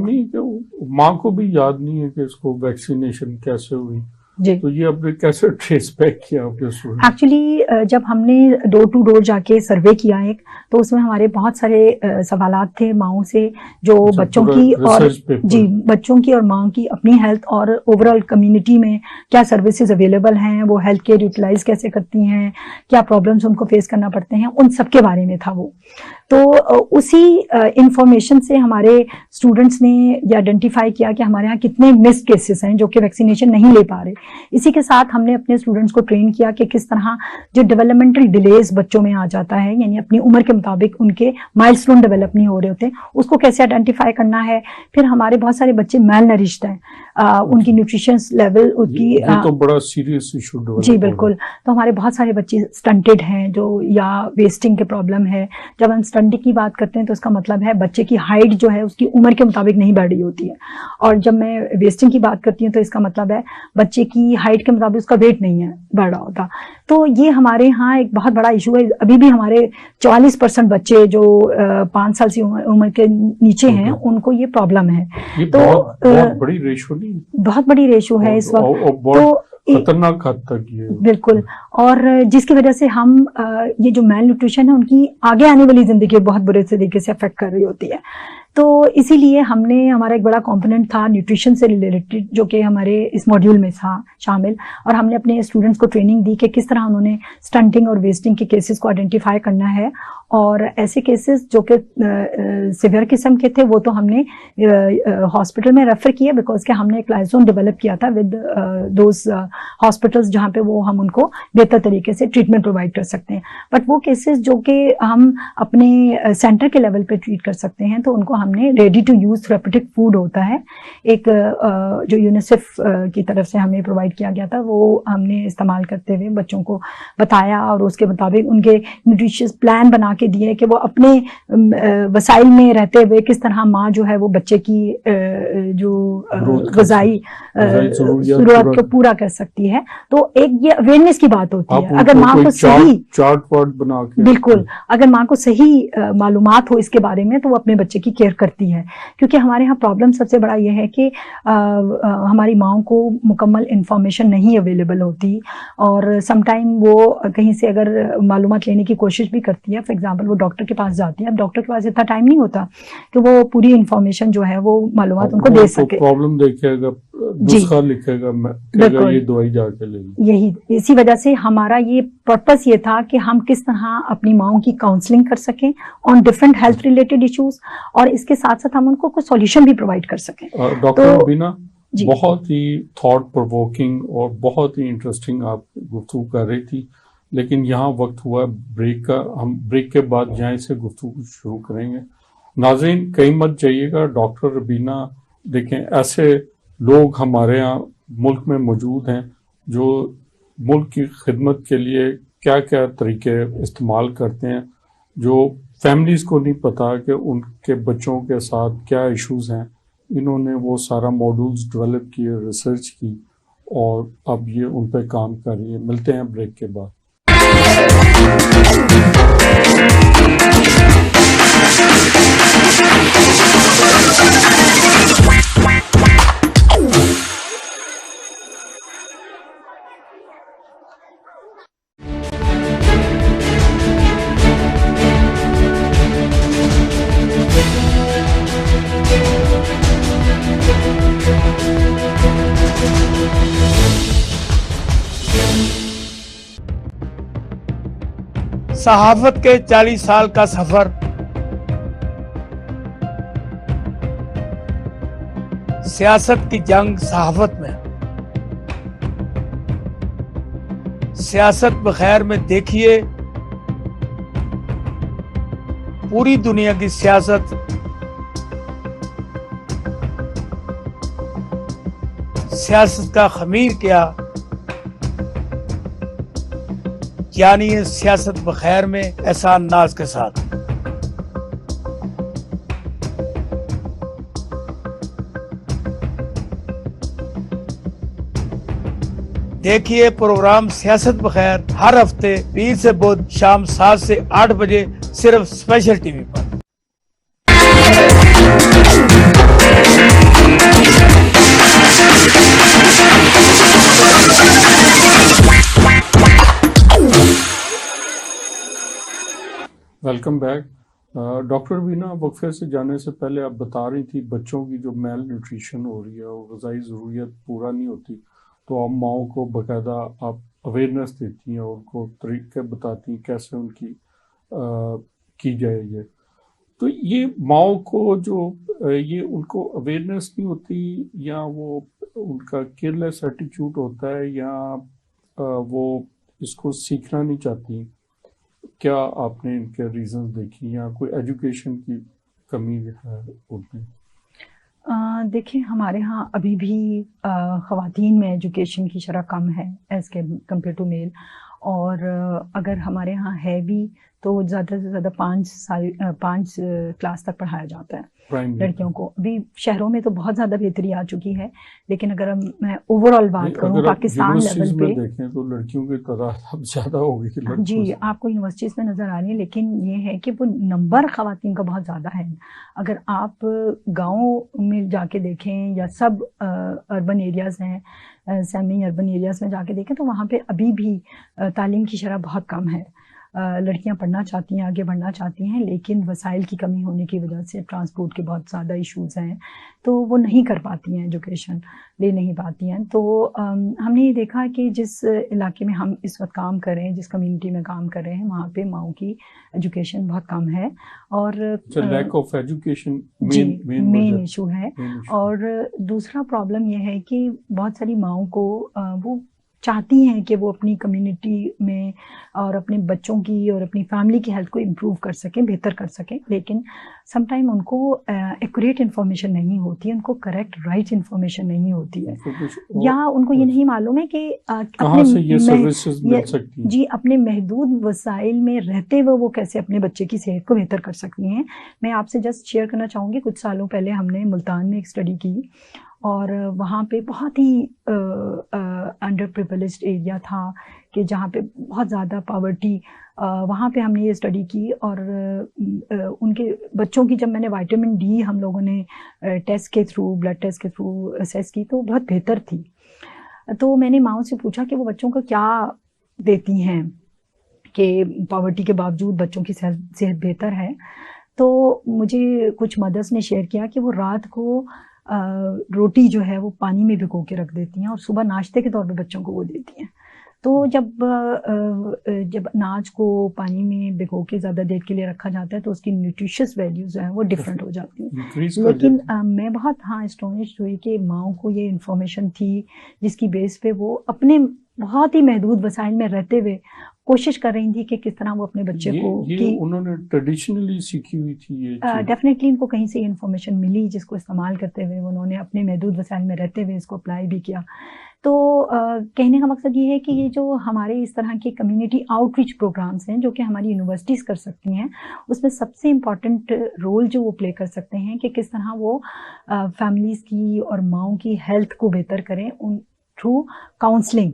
माँ को भी याद नहीं है कि इसको वैक्सीनेशन कैसे हुई, जी। तो ये आपने कैसे ट्रेस बैक किया अपने स्टूडेंट? एक्चुअली जब हमने डोर टू डोर जाके सर्वे किया एक, तो उसमें हमारे बहुत सारे सवालात थे माओं से, जो अच्छा, बच्चों पूरा की और रिसर्च पेपर। जी, बच्चों की और माओं की अपनी हेल्थ और ओवरऑल कम्युनिटी में क्या सर्विसेज अवेलेबल हैं, वो हेल्थ केयर यूटिलाइज कैसे करती हैं, क्या प्रॉब्लम्स उनको फेस करना पड़ते हैं, उन सब के बारे में था वो। तो उसी इंफॉर्मेशन से हमारे स्टूडेंट्स ने ये आइडेंटिफाई किया कि हमारे यहाँ कितने मिस केसेस हैं जो कि वैक्सीनेशन नहीं ले पा रहे। इसी के साथ हमने अपने स्टूडेंट्स को ट्रेन किया कि किस तरह जो डेवलपमेंटल डिलेज बच्चों में आ जाता है, यानी अपनी उम्र के मुताबिक उनके माइलस्टोन डेवलप नहीं हो रहे होते, उसको कैसे आइडेंटिफाई करना है। फिर हमारे बहुत सारे बच्चे मैल नरिश्ड हैं, उनकी न्यूट्रिशन लेवल उनकी ये तो बड़ा सीरियस इशू डेवलप। जी बिल्कुल। तो हमारे बहुत सारे बच्चे स्टंटेड हैं जो, या वेस्टिंग के प्रॉब्लम है। जब हम स्टंटिंग की बात करते हैं तो इसका मतलब है बच्चे की हाइट जो है उसकी उम्र के मुताबिक नहीं बढ़ रही होती है, और जब मैं वेस्टिंग की बात करती हूँ तो इसका मतलब है बच्चे की हाइट के मुताबिक उसका वेट नहीं है बढ़ रहा होता। तो ये हमारे यहाँ एक बहुत बड़ा इशू है। अभी भी हमारे 44% बच्चे जो 5 साल से उम्र के नीचे हैं उनको ये प्रॉब्लम है। ये तो बहुत बड़ी रेशो नहीं, बहुत बड़ी रेशो है इस वक्त, तो खतरनाक हद तक ये बिल्कुल। और जिसकी वजह से हम ये जो मेल न्यूट्रिशन है उनकी आगे आने वाली जिंदगी बहुत बुरे तरीके से अफेक्ट कर रही होती है। तो इसीलिए हमने, हमारा एक बड़ा कंपोनेंट था न्यूट्रिशन से रिलेटेड जो कि हमारे इस मॉड्यूल में था शामिल, और हमने अपने स्टूडेंट्स को ट्रेनिंग दी कि किस तरह उन्होंने स्टंटिंग और वेस्टिंग के केसेस को आइडेंटिफाई करना है, और ऐसे केसेस जो कि सिवियर किस्म के थे वो तो हमने हॉस्पिटल में रेफर किया, बिकॉज के हमने एक लाइजोन डेवलप किया था विद दोज हॉस्पिटल्स जहाँ पे वो हम उनको बेहतर तरीके से ट्रीटमेंट प्रोवाइड कर सकते हैं। बट वो केसेस जो कि हम अपने सेंटर के लेवल पे ट्रीट कर सकते हैं, तो उनको हमने ready to use therapeutic food होता है एक जो यूनिसेफ की तरफ से हमें प्रोवाइड किया गया था, वो हमने इस्तेमाल करते हुए बच्चों को बताया, और उसके मुताबिक उनके न्यूट्रिशियस प्लान बना के दिए कि वो अपने वसाइल में रहते हुए किस तरह माँ जो है वो बच्चे की जो ग़िज़ाई ज़रूरत को पूरा कर सकती है। तो एक ये अवेयरनेस की बात होती है। अगर माँ को सही चार्ट बना के, बिल्कुल, अगर माँ को सही मालूमात हो इसके बारे में तो वो अपने बच्चे की केयर करती है। क्योंकि हमारे यहाँ प्रॉब्लम सबसे बड़ा ये है कि हमारी माँओं को मुकम्मल इंफॉर्मेशन नहीं अवेलेबल होती, और समटाइम वो कहीं से अगर मालूमात लेने की कोशिश भी करती है, फॉर एग्जाम्पल वो डॉक्टर के पास जाती है, अब डॉक्टर के पास इतना टाइम नहीं होता कि वो पूरी इंफॉर्मेशन जो है वो मालूमात उनको दे सके। प्रॉब्लम देखेगा, नुस्खा लिखेगा, ये दवाई जाके लेगी। यही, इसी वजह से हमारा ये पर्पस ये था कि हम किस तरह अपनी माँओं की काउंसलिंग कर सकें on different health related issues, और इसके साथ साथ हम उनको कुछ सॉल्यूशन भी प्रोवाइड कर सकें। डॉक्टर रुबीना, बहुत ही थॉट प्रोवोकिंग और बहुत ही इंटरेस्टिंग आप गुफ्तगू कर रही थी, लेकिन यहाँ वक्त हुआ ब्रेक का। हम ब्रेक के बाद यहाँ से गुफ्तगू शुरू करेंगे। नाज़रीन, कहीं मत जाइएगा। डॉक्टर रुबीना, देखें, ऐसे लोग हमारे यहाँ मुल्क में मौजूद हैं जो मुल्क की खिदमत के लिए क्या क्या तरीके इस्तेमाल करते हैं, जो फैमिलीज़ को नहीं पता कि उनके बच्चों के साथ क्या इश्यूज़ हैं। इन्होंने वो सारा मॉड्यूल्स डेवलप किए, रिसर्च की, और अब ये उन पर काम कर रही है। मिलते हैं ब्रेक के बाद। सहाफत के 40 साल का सफर, सियासत की जंग सहाफत में। सियासत बखैर में देखिए, पूरी दुनिया की सियासत का खमीर क्या, यानी सियासत बखैर में एहसान नाज के साथ। देखिए प्रोग्राम सियासत बखैर हर हफ्ते 20 से बुध शाम 7 से 8 बजे सिर्फ स्पेशल टीवी पर। Welcome back. डॉक्टर बीना, वक्फे से जाने से पहले आप बता रही थी बच्चों की जो मेल न्यूट्रिशन हो रही है और ग़िज़ाई ज़रूरियत पूरा नहीं होती, तो आप माओ को बाकायदा आप अवेयरनेस देती हैं और उनको तरीके बताती हैं कैसे उनकी की जाए ये। तो ये माओ को जो ये उनको अवेयरनेस नहीं होती, या वो उनका केयरलेस एटीट्यूड होता है, या वो इसको सीखना नहीं चाहती? क्या आपने इनके रीजंस देखी, या कोई एजुकेशन की कमी है उनमें? देखिए, हमारे यहाँ अभी भी ख़वातीन में एजुकेशन की शरह कम है एज़ कम्पेयर टू मेल। और अगर हमारे यहाँ है भी तो ज़्यादा से ज़्यादा 5 क्लास तक पढ़ाया जाता है लड़कियों को। अभी शहरों में तो बहुत ज़्यादा बेहतरी आ चुकी है, लेकिन अगर मैं ओवरऑल बात करूँ पाकिस्तान लेवल पे देखें तो लड़कियों की तादाद अब ज़्यादा होगी जी, आपको यूनिवर्सिटीज़ में नज़र आ रही है, लेकिन ये है कि वो नंबर ख़वातीन का बहुत ज़्यादा है। अगर आप गाँव में जाके देखें या सब अर्बन एरियाज़ हैं, सेमी अर्बन एरियाज़ में जाके देखें, तो वहाँ पे अभी भी तालीम की शरह बहुत कम है। लड़कियां पढ़ना चाहती हैं, आगे बढ़ना चाहती हैं, लेकिन वसाइल की कमी होने की वजह से, ट्रांसपोर्ट के बहुत ज़्यादा इश्यूज़ हैं, तो वो नहीं कर पाती हैं, एजुकेशन ले नहीं पाती हैं। तो हमने ये देखा कि जिस इलाके में हम इस वक्त काम कर रहे हैं, जिस कम्युनिटी में काम कर रहे हैं, वहाँ पे माओ की एजुकेशन बहुत कम है और lack of education main issue है। और दूसरा प्रॉब्लम ये है कि बहुत सारी माओ को वो चाहती हैं कि वो अपनी कम्युनिटी में और अपने बच्चों की और अपनी फैमिली की हेल्थ को इम्प्रूव कर सकें, बेहतर कर सकें, लेकिन समटाइम उनको एक्यूरेट इन्फॉर्मेशन नहीं होती है, उनको करेक्ट राइट इन्फॉर्मेशन नहीं होती है, या उनको ये नहीं मालूम है कि कहाँ से ये सर्विसेज मिल सकती हैं। जी, अपने महदूद वसाइल में रहते हुए वो कैसे अपने बच्चे की सेहत को बेहतर कर सकती हैं। मैं आपसे जस्ट शेयर करना चाहूँगी, कुछ सालों पहले हमने मुल्तान में एक स्टडी की और वहाँ पे बहुत ही अंडर प्रिविलेज्ड एरिया था कि जहाँ पे बहुत ज़्यादा पॉवर्टी, वहाँ पे हमने ये स्टडी की और उनके बच्चों की जब मैंने विटामिन डी हम लोगों ने टेस्ट के थ्रू, ब्लड टेस्ट के थ्रू असेस की, तो बहुत बेहतर थी। तो मैंने माँ से पूछा कि वो बच्चों को क्या देती हैं कि पॉवर्टी के बावजूद बच्चों की सेहत बेहतर है। तो मुझे कुछ मदर्स ने शेयर किया कि वो रात को रोटी जो है वो पानी में भिगो के रख देती हैं और सुबह नाश्ते के तौर पे बच्चों को वो देती हैं। तो जब अनाज को पानी में भिगो के ज़्यादा देर के लिए रखा जाता है तो उसकी न्यूट्रिशियस वैल्यूज़ जो है वो डिफरेंट हो जाती हैं। लेकिन मैं बहुत एस्टोनिश्ड हुई कि माओ को ये इन्फॉर्मेशन थी जिसकी बेस पे वो अपने बहुत ही महदूद वसाइल में रहते हुए कोशिश कर रही थी कि किस तरह वो अपने बच्चे को ये उन्होंने ट्रेडिशनली सीखी हुई थी ये डेफिनेटली इनको कहीं से इन्फॉर्मेशन मिली जिसको इस्तेमाल करते हुए उन्होंने अपने महदूद वसाइल में रहते हुए इसको अप्लाई भी किया। तो कहने का मकसद ये है कि ये जो हमारे इस तरह के कम्युनिटी आउटरीच प्रोग्राम्स हैं जो कि हमारी यूनिवर्सिटीज़ कर सकती हैं, उसमें सबसे इम्पॉर्टेंट रोल जो वो प्ले कर सकते हैं कि किस तरह वो फैमिलीज़ की और माओं की हेल्थ को बेहतर करें उन थ्रू काउंसलिंग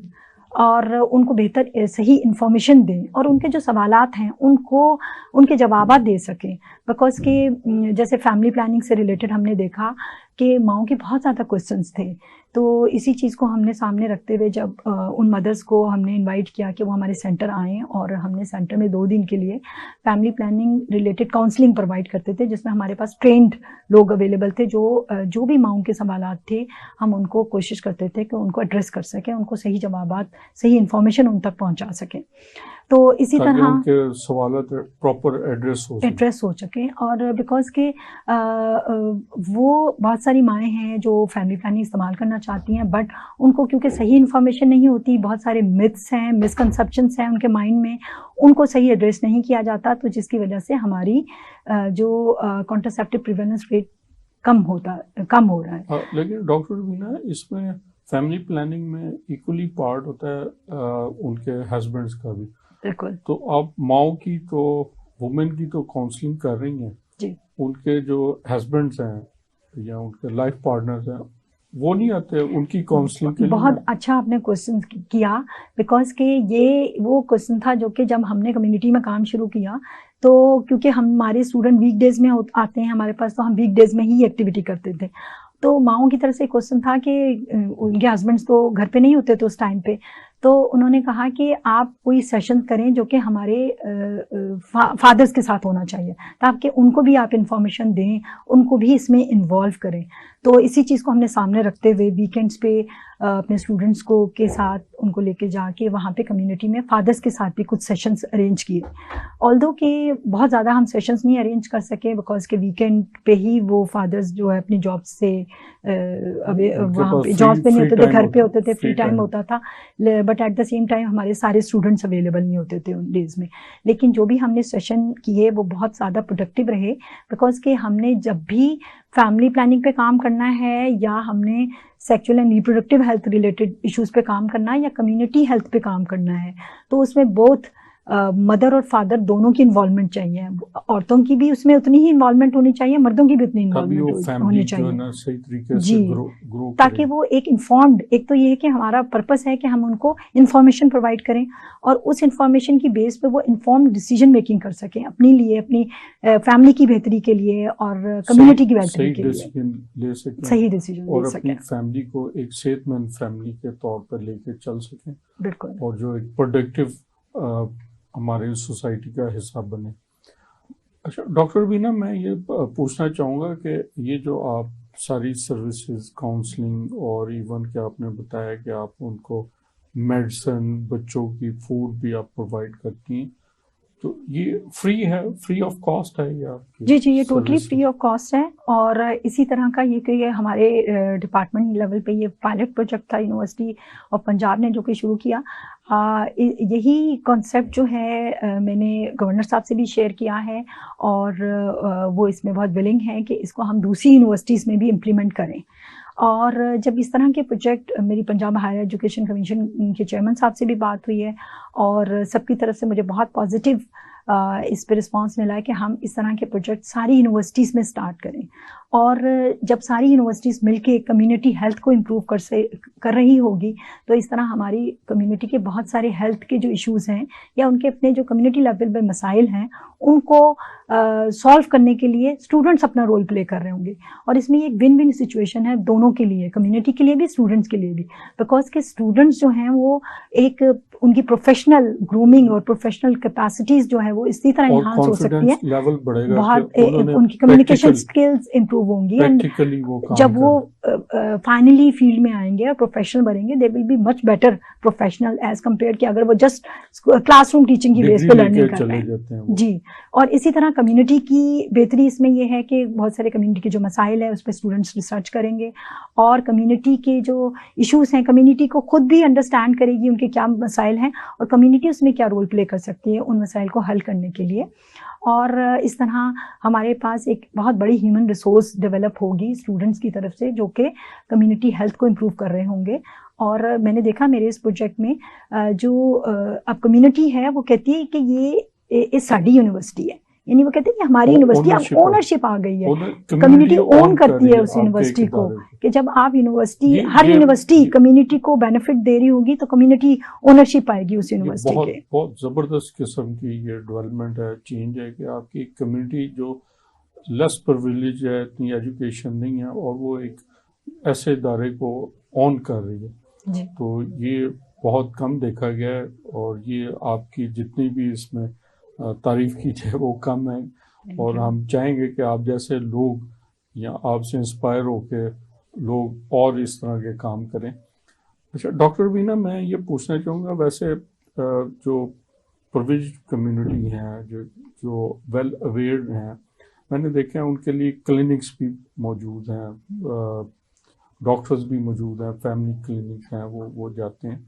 और उनको बेहतर सही इन्फॉर्मेशन दें और उनके जो सवालात हैं उनको उनके जवाबात दे सकें। बिकॉज के जैसे फैमिली प्लानिंग से रिलेटेड हमने देखा कि माओं के बहुत ज़्यादा क्वेश्चंस थे, तो इसी चीज़ को हमने सामने रखते हुए जब उन मदर्स को हमने इनवाइट किया कि वो हमारे सेंटर आएँ और हमने सेंटर में 2 दिन के लिए family planning related counselling provide करते थे जिसमें हमारे पास ट्रेंड लोग अवेलेबल थे जो भी माओं के सवालात थे हम उनको कोशिश करते थे कि उनको एड्रेस कर सकें, उनको सही जवाबात, सही इन्फॉर्मेशन उन तक पहुँचा सकें। तो इसी तरह उनके सवालात प्रॉपर एड्रेस हो सके और बिकॉज के वो बहुत सारी माएँ हैं जो फैमिली प्लानिंग इस्तेमाल करना चाहती हैं बट उनको क्योंकि सही इन्फॉर्मेशन नहीं होती, बहुत सारे मिथ्स हैं, मिसकंसेप्शंस हैं उनके माइंड में, उनको सही एड्रेस नहीं किया जाता, तो जिसकी वजह से हमारी जो कॉन्ट्रासेप्टिव प्रिवेलेंस रेट कम हो रहा है। लेकिन डॉक्टर बीना, इसमें फैमिली प्लानिंग में इक्वली पार्ट होता है उनके हस्बैंड्स का भी। बिल्कुल। तो आप माओ की तो वुमेन की तो काउंसलिंग कर रही हैं जी, उनके जो हस्बैंड्स हैं या उनके लाइफ पार्टनर्स हैं वो नहीं आते उनकी काउंसलिंग के लिए? बहुत अच्छा आपने क्वेश्चन किया बिकॉज के ये वो क्वेश्चन था जो कि जब हमने कम्युनिटी में काम शुरू किया तो क्योंकि हमारे स्टूडेंट वीकडेज में आते हैं हमारे पास, तो हम वीकडेज में ही एक्टिविटी करते थे तो माओं की तरफ से क्वेश्चन था कि उनके हस्बैंड्स तो घर पे नहीं होते थे उस टाइम पे, तो उन्होंने कहा कि आप कोई सेशन करें जो कि हमारे फादर्स के साथ होना चाहिए, ताकि उनको भी आप इंफॉर्मेशन दें, उनको भी इसमें इन्वॉल्व करें। तो इसी चीज़ को हमने सामने रखते हुए वीकेंड्स पे अपने स्टूडेंट्स को के साथ उनको लेके जाके वहाँ पे कम्युनिटी में फादर्स के साथ भी कुछ सेशंस अरेंज किए। ऑल्दो कि बहुत ज़्यादा हम सेशंस नहीं अरेंज कर सके बिकॉज के वीकेंड पे ही वो फादर्स जो है अपनी जॉब से वहाँ पे जॉब पे नहीं होते थे, घर पे होते थे, फ्री टाइम होता था, but at the same time हमारे सारे स्टूडेंट्स अवेलेबल नहीं होते थे उन डेज में। लेकिन जो भी हमने सेशन किए वो बहुत ज़्यादा प्रोडक्टिव रहे, बिकॉज के हमने जब भी फैमिली प्लानिंग पे काम करना है या हमने sexual and reproductive health related issues पे काम करना है या कम्युनिटी हेल्थ पे काम करना है, तो उसमें बोथ मदर और फादर दोनों की इन्वॉल्वमेंट चाहिए। औरतों की भी उसमें उतनी ही इन्वॉल्वमेंट होनी चाहिए, मर्दों की भी उतनी इन्वॉल्वमेंट होनी चाहिए सही तरीके जी, से ग्रो ताकि वो एक इन्फॉर्म्ड, एक तो ये है कि हमारा पर्पस है कि हम उनको इन्फॉर्मेशन प्रोवाइड करें और उस इन्फॉर्मेशन की बेस पे वो इन्फॉर्म्ड डिसीजन मेकिंग कर सकें अपने लिए, अपनी फैमिली की बेहतरी के लिए और कम्युनिटी की बेहतरी के लिए ले सकें, सही डिसीजन और ले अपनी सकें, फैमिली को एक सेहतमंद फैमिली के तौर पर लेके चल सकें, बिल्कुल, और जो एक प्रोडक्टिव हमारे सोसाइटी का हिस्सा बने। अच्छा डॉक्टर बीना, मैं ये पूछना चाहूँगा कि ये जो आप सारी सर्विसेज, काउंसलिंग और इवन क्या आपने बताया कि आप उनको मेडिसिन, बच्चों की फूड भी आप प्रोवाइड करती हैं, तो ये फ्री है, फ्री ऑफ कॉस्ट है ये आपकी? जी जी, ये टोटली फ्री ऑफ कॉस्ट है। और इसी तरह का ये कि हमारे डिपार्टमेंट लेवल पे ये पायलट प्रोजेक्ट था यूनिवर्सिटी ऑफ पंजाब ने जो कि शुरू किया। यही कॉन्सेप्ट जो है मैंने गवर्नर साहब से भी शेयर किया है और वो इसमें बहुत विलिंग है कि इसको हम दूसरी यूनिवर्सिटीज़ में भी इम्प्लीमेंट करें। और जब इस तरह के प्रोजेक्ट, मेरी पंजाब हायर एजुकेशन कमीशन के चेयरमैन साहब से भी बात हुई है और सबकी तरफ से मुझे बहुत पॉजिटिव इस पर रिस्पांस मिला है कि हम इस तरह के प्रोजेक्ट सारी यूनिवर्सिटीज़ में स्टार्ट करें। और जब सारी यूनिवर्सिटीज़ मिलके कम्युनिटी हेल्थ को इम्प्रूव कर रही होगी, तो इस तरह हमारी कम्युनिटी के बहुत सारे हेल्थ के जो इश्यूज़ हैं या उनके अपने जो कम्युनिटी लेवल पे मसाइल हैं, उनको सॉल्व करने के लिए स्टूडेंट्स अपना रोल प्ले कर रहे होंगे। और इसमें एक विन विन सिचुएशन है दोनों के लिए, कम्युनिटी के लिए भी, स्टूडेंट्स के लिए भी, बिकॉज के स्टूडेंट्स जो हैं वो एक उनकी प्रोफेशनल ग्रूमिंग और प्रोफेशनल कैपेसिटीज जो है वो इसी तरह इन्हांस हो सकती है, लेवल बढ़ेगा, बहुत उनकी कम्युनिकेशन स्किल्स इंप्रूव होंगी, एंड जब वो फाइनली फील्ड में आएंगे और प्रोफेशनल बनेंगे, they will be much better professional as compare कि अगर वो जस्ट क्लासरूम टीचिंग की बेस पे लर्निंग कर रहे हैं जी। और इसी तरह कम्युनिटी की बेहतरी इसमें ये है कि बहुत सारे कम्युनिटी के जो मसाइल है उस पर स्टूडेंट्स रिसर्च करेंगे और कम्युनिटी के जो इश्यूज हैं कम्युनिटी को खुद भी अंडरस्टैंड करेगी उनके क्या मसाइल हैं और कम्युनिटी उसमें क्या रोल प्ले कर सकती है उन मसाइल को हल करने के लिए। और इस तरह हमारे पास एक बहुत बड़ी ह्यूमन रिसोर्स डेवलप होगी स्टूडेंट्स की तरफ से, जो कि कम्युनिटी हेल्थ को इम्प्रूव कर रहे होंगे। और मैंने देखा मेरे इस प्रोजेक्ट में जो अब कम्युनिटी है वो कहती है कि ये साडी यूनिवर्सिटी है, यानी वो कहते हैं कि हमारी यूनिवर्सिटी अब ओनरशिप आ गई है, कम्युनिटी ओन करती है उस यूनिवर्सिटी को, कि जब आप यूनिवर्सिटी, हर यूनिवर्सिटी कम्युनिटी को बेनिफिट दे रही होगी तो कम्युनिटी ओनरशिप आएगी उस यूनिवर्सिटी के। बहुत जबरदस्त किस्म की ये डेवलपमेंट है, चेंज है कि आपकी कम्युनिटी जो लेस प्रिविलेज है, इतनी एजुकेशन नहीं है और वो एक ऐसे इदारे को ऑन कर रही है जी। तो ये बहुत कम देखा गया है और ये आपकी जितनी भी इसमें तारीफ की जाए वो कम है। और हम चाहेंगे कि आप जैसे लोग या आपसे इंस्पायर होके लोग और इस तरह के काम करें। अच्छा डॉक्टर बीना, मैं ये पूछना चाहूँगा, वैसे जो प्रिविलेज्ड कम्युनिटी हैं, जो वेल अवेयर हैं, मैंने देखा है उनके लिए क्लिनिक्स भी मौजूद हैं, डॉक्टर्स भी मौजूद हैं, फैमिली क्लिनिक हैं, वो जाते हैं।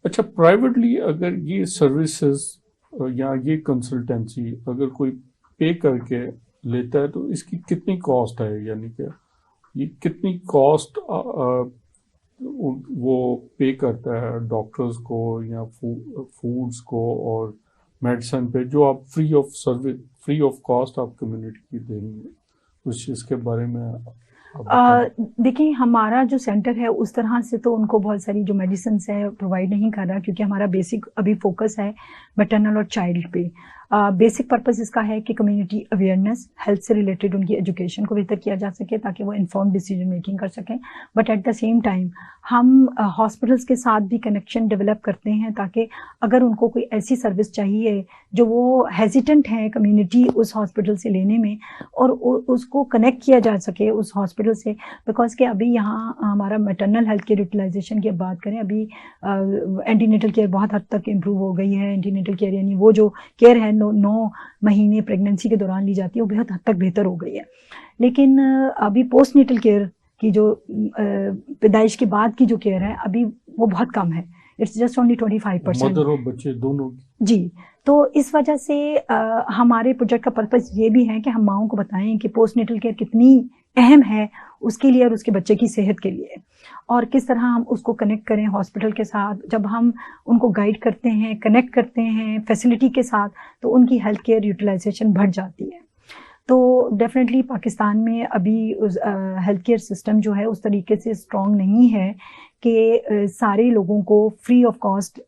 अच्छा प्राइवेटली अगर ये सर्विसेज या ये कंसल्टेंसी अगर कोई पे करके लेता है तो इसकी कितनी कॉस्ट है, यानी कि ये कितनी कॉस्ट वो पे करता है डॉक्टर्स को या फूड्स को और मेडिसिन पे, जो आप free of service, free of cost आप कम्युनिटी की देंगे, उस चीज़ के बारे में? देखिए हमारा जो सेंटर है उस तरह से तो उनको बहुत सारी जो मेडिसिन है प्रोवाइड नहीं कर रहा, क्योंकि हमारा बेसिक अभी फोकस है मैटरनल और चाइल्ड पे। बेसिक पर्पस इसका है कि कम्युनिटी अवेयरनेस, हेल्थ से रिलेटेड उनकी एजुकेशन को बेहतर किया जा सके ताकि वो इन्फॉर्म डिसीजन मेकिंग कर सकें। But at the same time हम हॉस्पिटल्स के साथ भी कनेक्शन डेवलप करते हैं ताकि अगर उनको कोई ऐसी सर्विस चाहिए जो वो हेजिटेंट हैं कम्युनिटी उस हॉस्पिटल से लेने में, और उसको कनेक्ट किया जा सके उस हॉस्पिटल से। बिकॉज कि अभी यहाँ हमारा मैटरनल हेल्थ केयर यूटिलाइजेशन की बात करें, अभी एंटीनेटल केयर बहुत हद तक इम्प्रूव हो गई है। एंटीनेटल केयर यानी वो जो केयर है 9 महीने प्रेगनेंसी के दौरान ली जाती है, वो बहुत हद तक बेहतर हो गई है। लेकिन अभी पोस्ट नेटल केयर की जो पैदाइश के बाद की जो केयर है अभी वो बहुत कम है। It's just only 25%। मदर और बच्चे दोनों जी। तो इस वजह से हमारे प्रोजेक्ट का पर्पस ये भी है कि हम माओं को बताएं कि पोस्ट नेटल केयर कितनी अहम है उसके लिए और उसके बच्चे की सेहत के लिए, और किस तरह हम उसको कनेक्ट करें हॉस्पिटल के साथ। जब हम उनको गाइड करते हैं, कनेक्ट करते हैं फैसिलिटी के साथ, तो उनकी हेल्थ केयर यूटिलाइजेशन बढ़ जाती है। तो डेफिनेटली पाकिस्तान में अभी हेल्थ केयर सिस्टम जो है उस तरीके से स्ट्रॉन्ग नहीं है कि सारे लोगों को फ्री ऑफ कॉस्ट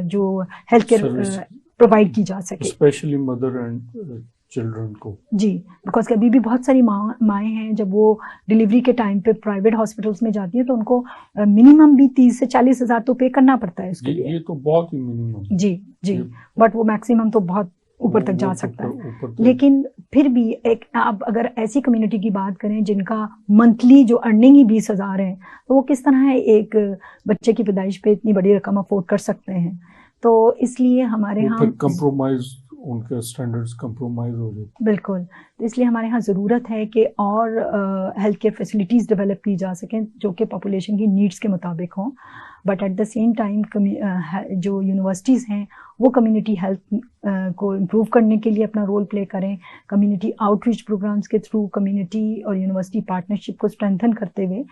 जो हेल्थ केयर प्रोवाइड की जा सके, स्पेशली मदर एंड चिल्ड्रन को। जी, बिकॉज अभी भी बहुत सारी माएँ हैं जब वो डिलीवरी के टाइम पे प्राइवेट हॉस्पिटल्स में जाती हैं तो उनको मिनिमम भी 30 से 40 हज़ार तो पे करना पड़ता है उसके लिए। ये तो बहुत ही मिनिमम। जी, बट वो मैक्सिमम तो बहुत ऊपर तक जा सकता है। लेकिन फिर भी एक अब अगर ऐसी कम्युनिटी की बात करें जिनका मंथली जो अर्निंग ही 20,000 है, तो वो किस तरह एक बच्चे की पैदाइश पे इतनी बड़ी रकम अफोर्ड कर सकते हैं। तो इसलिए हमारे यहाँ कंप्रोमाइज, उनके स्टैंडर्ड्स कंप्रोमाइज हो जाते। बिल्कुल। तो इसलिए हमारे यहाँ ज़रूरत है कि और हेल्थ केयर फैसिलिटीज़ डेवलप की जा सकें जो कि पॉपुलेशन की नीड्स के मुताबिक हों। But at the same time जो यूनिवर्सिटीज़ हैं वो कम्युनिटी हेल्थ को इम्प्रूव करने के लिए अपना रोल प्ले करें। कम्युनिटी आउटरीच प्रोग्राम्स के थ्रू कम्युनिटी और यूनिवर्सिटी पार्टनरशिप को स्ट्रेंथन करते हुए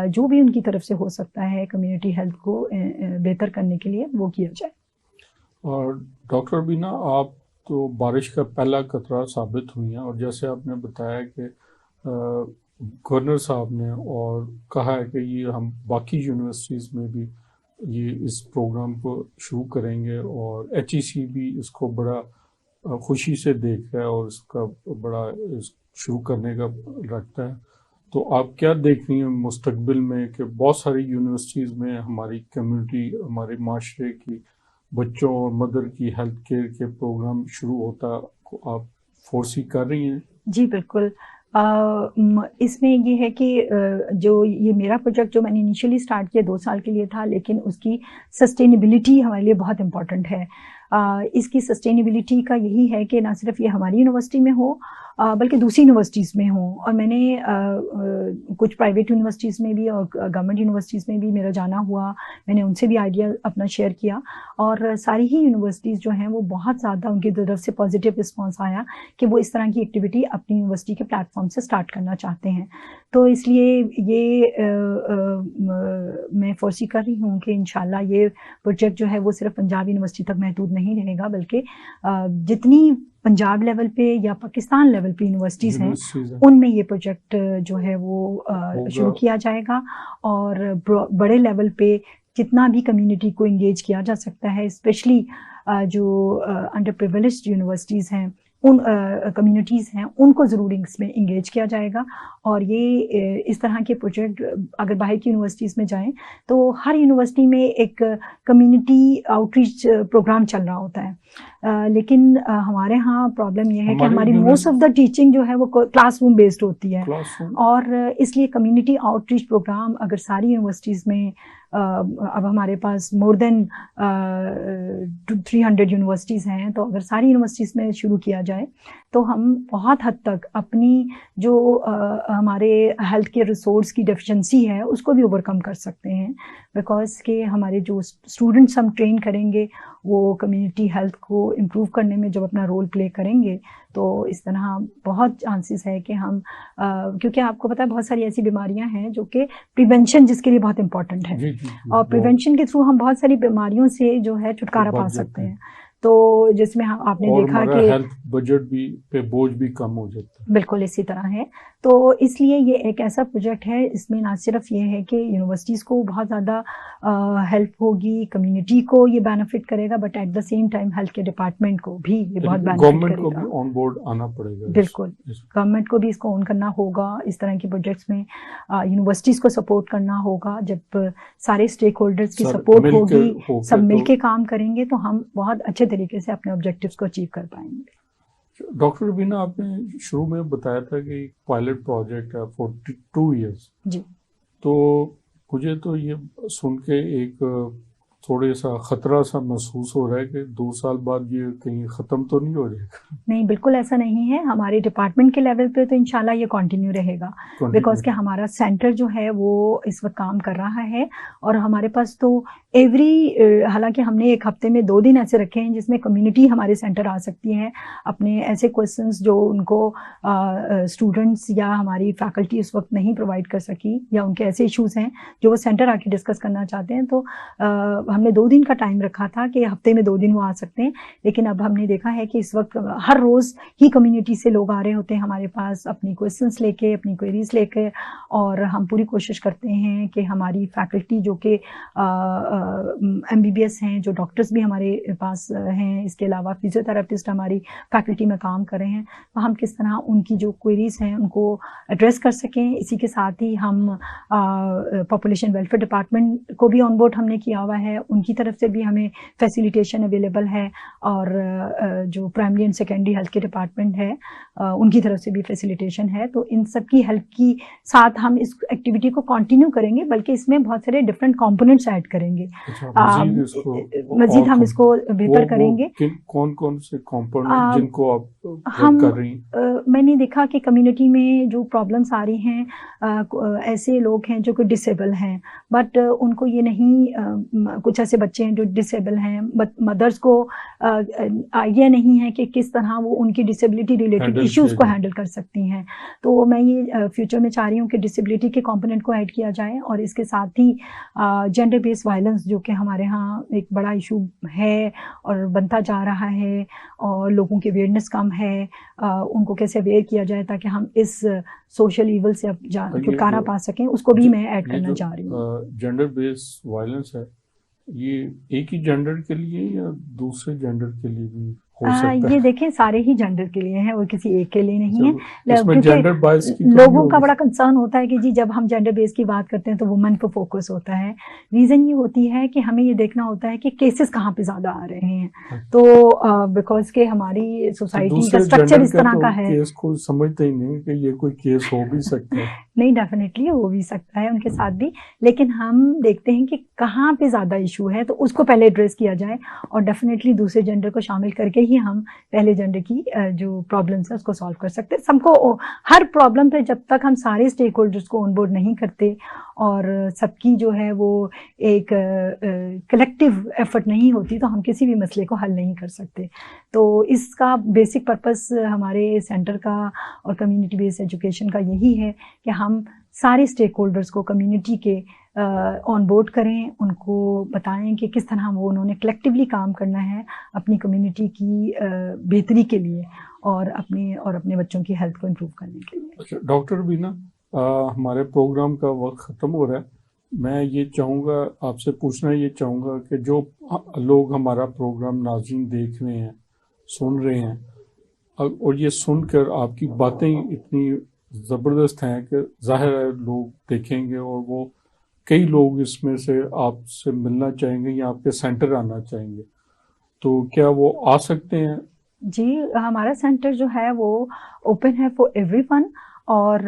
जो भी उनकी तरफ से हो सकता है कम्युनिटी हेल्थ को बेहतर करने के लिए वो किया जाए। और डॉक्टर बीना, आप तो बारिश का पहला खतरा साबित हुई हैं, और जैसे आपने बताया कि गवर्नर साहब ने और कहा है कि ये हम बाकी यूनिवर्सिटीज़ में भी ये इस प्रोग्राम को शुरू करेंगे, और HEC भी इसको बड़ा खुशी से देख रहा है और इसका बड़ा शुरू करने का रखता है। तो आप क्या देख रही हैं मुस्तकबिल में कि बहुत सारी यूनिवर्सिटीज़ में हमारी कम्युनिटी, हमारे माशरे की बच्चों और मदर की हेल्थ केयर के प्रोग्राम शुरू होता को आप फोर्सी कर रही हैं? जी बिल्कुल। इसमें ये है कि जो ये मेरा प्रोजेक्ट जो मैंने इनिशियली स्टार्ट किया 2 साल के लिए था, लेकिन उसकी सस्टेनेबिलिटी हमारे लिए बहुत इम्पॉर्टेंट है। इसकी सस्टेनेबिलिटी का यही है कि ना सिर्फ ये हमारी यूनिवर्सिटी में हो बल्कि दूसरी यूनिवर्सिटीज़ में हो। और मैंने कुछ प्राइवेट यूनिवर्सिटीज़ में भी और गवर्नमेंट यूनिवर्सिटीज़ में भी मेरा जाना हुआ, मैंने उनसे भी आइडिया अपना शेयर किया, और सारी ही यूनिवर्सिटीज़ जो हैं वो बहुत ज़्यादा उनकी तरफ से पॉजिटिव रिस्पॉन्स आया कि वो इस तरह की एक्टिविटी अपनी यूनिवर्सिटी के प्लेटफॉर्म से स्टार्ट करना चाहते हैं। तो इसलिए ये मैं फोर्सी कर रही हूँ कि इंशाल्लाह ये प्रोजेक्ट जो है वो सिर्फ पंजाब यूनिवर्सिटी तक महदूद नहीं रहेगा, बल्कि जितनी पंजाब लेवल पे या पाकिस्तान लेवल पे यूनिवर्सिटीज़ हैं उनमें ये प्रोजेक्ट जो है वो शुरू किया जाएगा। और बड़े लेवल पे जितना भी कम्युनिटी को इंगेज किया जा सकता है, स्पेशली जो अंडर प्रिविलेज्ड यूनिवर्सिटीज़ हैं, उन कम्युनिटीज़ हैं, उनको ज़रूर इसमें इंगेज किया जाएगा। और ये इस तरह के प्रोजेक्ट अगर बाहर की यूनिवर्सिटीज़ में जाएं तो हर यूनिवर्सिटी में एक कम्युनिटी आउटरीच प्रोग्राम चल रहा होता है। लेकिन हमारे यहाँ प्रॉब्लम यह है कि हमारी मोस्ट ऑफ द टीचिंग जो है वो क्लासरूम बेस्ड होती है, और इसलिए कम्युनिटी आउटरीच प्रोग्राम अगर सारी यूनिवर्सिटीज़ में अब हमारे पास मोर देन 300 यूनिवर्सिटीज़ हैं, तो अगर सारी यूनिवर्सिटीज़ में शुरू किया जाए तो हम बहुत हद तक अपनी जो हमारे हेल्थ केयर रिसोर्स की डेफिशिएंसी है उसको भी ओवरकम कर सकते हैं। बिकॉज के हमारे जो स्टूडेंट्स हम ट्रेन करेंगे वो कम्युनिटी हेल्थ को इम्प्रूव करने में जब अपना रोल प्ले करेंगे, तो इस तरह बहुत चांसेस है कि हम क्योंकि आपको पता है बहुत सारी ऐसी बीमारियां हैं जो कि प्रिवेंशन जिसके लिए बहुत इंपॉर्टेंट है, और प्रिवेंशन के थ्रू हम बहुत सारी बीमारियों से जो है छुटकारा पा सकते हैं। तो जिसमें आपने देखा कि हेल्थ बजट भी पे बोझ भी कम हो जाता है। बिल्कुल इसी तरह है। तो इसलिए ये एक ऐसा प्रोजेक्ट है, इसमें ना सिर्फ ये है कि यूनिवर्सिटीज़ को बहुत ज़्यादा हेल्प होगी, कम्युनिटी को ये बेनिफिट करेगा, but at the same time health के डिपार्टमेंट को भी ये बहुत बेनिफिट गवर्नमेंट को करेगा। भी ऑन बोर्ड आना पड़ेगा। बिल्कुल, गवर्नमेंट को भी इसको ऑन करना होगा, इस तरह के प्रोजेक्ट्स में यूनिवर्सिटीज़ को सपोर्ट करना होगा। जब सारे स्टेक होल्डर्स की सपोर्ट होगी, सब मिलके काम करेंगे तो हम बहुत अच्छे तरीके से अपने ऑब्जेक्टिव्स को अचीव कर पाएंगे। डॉक्टर रुबीना, आपने शुरू में बताया था कि एक पायलट प्रोजेक्ट है 42 इयर्स जी। तो मुझे तो ये सुन के एक थोड़े सा खतरा सा महसूस हो रहा है कि 2 साल बाद ये कहीं ख़त्म तो नहीं हो जाएगा। नहीं, बिल्कुल ऐसा नहीं है। हमारे डिपार्टमेंट के लेवल पे तो इंशाल्लाह ये कंटिन्यू रहेगा, बिकॉज कि हमारा सेंटर जो है वो इस वक्त काम कर रहा है और हमारे पास तो हालांकि हमने एक हफ्ते में 2 दिन ऐसे रखे हैं जिसमें कम्युनिटी हमारे सेंटर आ सकती है, अपने ऐसे क्वेश्चंस जो उनको स्टूडेंट्स या हमारी फैकल्टी उस वक्त नहीं प्रोवाइड कर सकी, या उनके ऐसे इश्यूज हैं जो वो सेंटर आके डिस्कस करना चाहते हैं, तो हमने 2 दिन का टाइम रखा था कि हफ्ते में 2 दिन वो आ सकते हैं। लेकिन अब हमने देखा है कि इस वक्त हर रोज़ ही कम्युनिटी से लोग आ रहे होते हैं हमारे पास अपनी क्वेश्चंस लेके, अपनी क्वेरीज लेके, और हम पूरी कोशिश करते हैं कि हमारी फैकल्टी जो कि MBBS हैं, जो डॉक्टर्स भी हमारे पास हैं, इसके अलावा फिजियोथेरेपिस्ट हमारी फैकल्टी में काम कर रहे हैं, तो हम किस तरह उनकी जो क्वेरीज हैं उनको एड्रेस कर सकें। इसी के साथ ही हम पॉपुलेशन वेलफेयर डिपार्टमेंट को भी ऑन बोर्ड हमने किया हुआ है, उनकी तरफ से भी हमें फैसिलिटेशन अवेलेबल है, और जो प्राइमरी एंड सेकेंडरी हेल्थ के डिपार्टमेंट है उनकी तरफ से भी फैसिलिटेशन है। तो इन सब की हेल्प की साथ हम इस एक्टिविटी को कंटिन्यू करेंगे, बल्कि इसमें बहुत सारे डिफरेंट कंपोनेंट्स ऐड करेंगे। मजीद हम इसको बेहतर करेंगे। कौन कौन से कंपोनेंट जिनको आप हम कर रही हैं? मैंने देखा कि कम्युनिटी में जो प्रॉब्लम्स आ रही हैं, ऐसे लोग हैं जो कि डिसेबल हैं, बट उनको ये नहीं, कुछ ऐसे बच्चे हैं जो डिसेबल हैं, बट मदर्स को आइडिया नहीं है कि किस तरह वो उनकी डिसेबिलिटी रिलेटेड इश्यूज को हैंडल कर सकती हैं। तो मैं ये फ्यूचर में चाह रही हूँ कि डिसेबिलिटी के कंपोनेंट को ऐड किया जाए, और इसके साथ ही जेंडर बेस्ड वायलेंस जो कि हमारे यहाँ एक बड़ा इशू है और बनता जा रहा है, और लोगों की अवेयरनेस कम है, उनको कैसे अवेयर किया जाए ताकि हम इस सोशल ईवल से छुटकारा पा सकें, उसको भी मैं ऐड करना चाह रही हूँ। जेंडर बेस्ड वायलेंस है, ये एक ही जेंडर के लिए या दूसरे जेंडर के लिए भी हो सकता है? ये देखें, सारे ही जेंडर के लिए हैं और किसी एक के लिए नहीं है, क्योंकि लोगों का बड़ा कंसर्न होता है कि जी जब हम जेंडर बेस की बात करते हैं तो वुमेन पर फोकस होता है। रीजन ये होती है कि हमें ये देखना होता है कि केसेस कहाँ पे ज्यादा आ रहे हैं, तो बिकॉज के हमारी सोसाइटी का स्ट्रक्चर इस तरह का है, केस को समझते ही नहीं कि ये कोई केस हो भी सकता है। नहीं, डेफिनेटली हो भी सकता है उनके साथ भी, लेकिन हम देखते हैं कि कहाँ पे ज्यादा इशू है तो उसको पहले एड्रेस किया जाए, और डेफिनेटली दूसरे जेंडर को शामिल करके ही हम पहले जेंडर की जो प्रॉब्लम्स है उसको सॉल्व कर सकते हैं। सबको हर प्रॉब्लम पे जब तक हम सारे स्टेक होल्डर्स को ऑन बोर्ड नहीं करते और सबकी जो है वो एक कलेक्टिव एफर्ट नहीं होती, तो हम किसी भी मसले को हल नहीं कर सकते। तो इसका बेसिक पर्पस हमारे सेंटर का और कम्युनिटी बेस्ड एजुकेशन का यही है कि हम सारे स्टेक होल्डर्स को कम्युनिटी के ऑन बोर्ड करें, उनको बताएं कि किस तरह वो उन्होंने कलेक्टिवली काम करना है अपनी कम्युनिटी की बेहतरी के लिए और अपने बच्चों की हेल्थ को इम्प्रूव करने के लिए। अच्छा डॉक्टर रुबीना, हमारे प्रोग्राम का वक्त ख़त्म हो रहा है। मैं ये चाहूँगा, आपसे पूछना ये चाहूँगा कि जो लोग हमारा प्रोग्राम नाज़रीन देख रहे हैं, सुन रहे हैं, और ये सुनकर आपकी बातें इतनी ज़बरदस्त हैं कि जाहिर है लोग देखेंगे और वो कई लोग इसमें से आपसे मिलना चाहेंगे या आपके सेंटर आना चाहेंगे, तो क्या वो आ सकते हैं? जी, हमारा सेंटर जो है वो ओपन है फॉर एवरीवन, और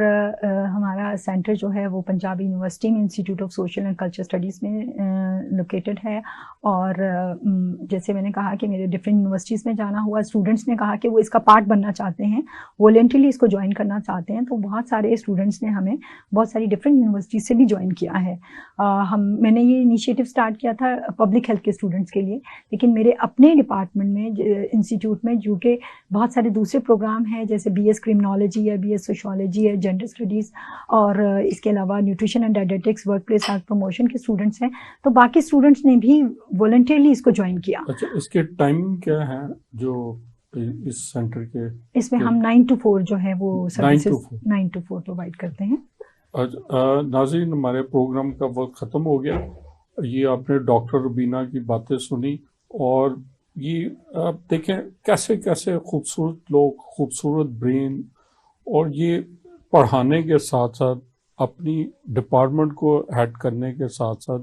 हमारा सेंटर जो है वो पंजाब यूनिवर्सिटी में institute of social and culture studies में लोकेटेड है। और जैसे मैंने कहा कि मेरे डिफरेंट यूनिवर्सिटीज़ में जाना हुआ, स्टूडेंट्स ने कहा कि वो इसका पार्ट बनना चाहते हैं, वॉलंटरीली इसको ज्वाइन करना चाहते हैं, तो बहुत सारे स्टूडेंट्स ने हमें बहुत सारी डिफरेंट यूनिवर्सिटी से भी ज्वाइन किया है। मैंने ये इनिशिएटिव स्टार्ट किया था पब्लिक हेल्थ के स्टूडेंट्स के लिए, लेकिन मेरे अपने डिपार्टमेंट में इंस्टीट्यूट में जो कि बहुत सारे दूसरे प्रोग्राम हैं, जैसे BS क्रिमिनोलॉजी है, BS सोशियोलॉजी है, जेंडर स्टडीज़, और इसके अलावा nutrition and dietetics, work place health promotion के स्टूडेंट्स हैं, तो बाकी स्टूडेंट्स ने भी वॉलंटियरली इसको ज्वाइन किया। अच्छा, इसके टाइमिंग क्या है जो इस सेंटर के? इसमें हम 9 to 4 जो है वो 9 to सर्विसेज 4 9 to 4 प्रोवाइड करते हैं। नाज़रीन, हमारे प्रोग्राम का वक्त ख़त्म हो गया। ये आपने डॉक्टर रुबीना की बातें सुनी, और ये आप देखें कैसे कैसे खूबसूरत लोग, खूबसूरत ब्रेन, और ये पढ़ाने के साथ साथ अपनी डिपार्टमेंट को हेड करने के साथ साथ,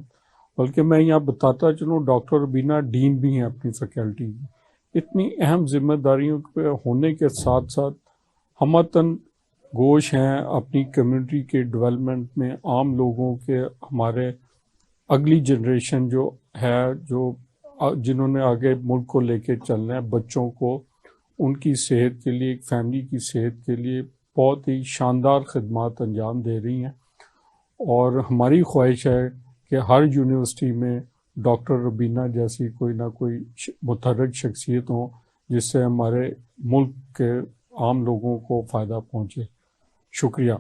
बल्कि मैं यहाँ बताता चलूँ डॉक्टर रुबीना डीन भी हैं अपनी फैकल्टी की। इतनी अहम जिम्मेदारियों पे होने के साथ साथ हमतन गोश हैं अपनी कम्युनिटी के डेवलपमेंट में, आम लोगों के, हमारे अगली जनरेशन जो है, जो जिन्होंने आगे मुल्क को लेके चलना है, बच्चों को उनकी सेहत के लिए, एक फैमिली की सेहत के लिए बहुत ही शानदार खिदमत अंजाम दे रही हैं। और हमारी ख्वाहिश है कि हर यूनिवर्सिटी में डॉक्टर रुबीना जैसी कोई ना कोई मुतहर्रिक शख्सियत हो, जिससे हमारे मुल्क के आम लोगों को फ़ायदा पहुँचे। शुक्रिया।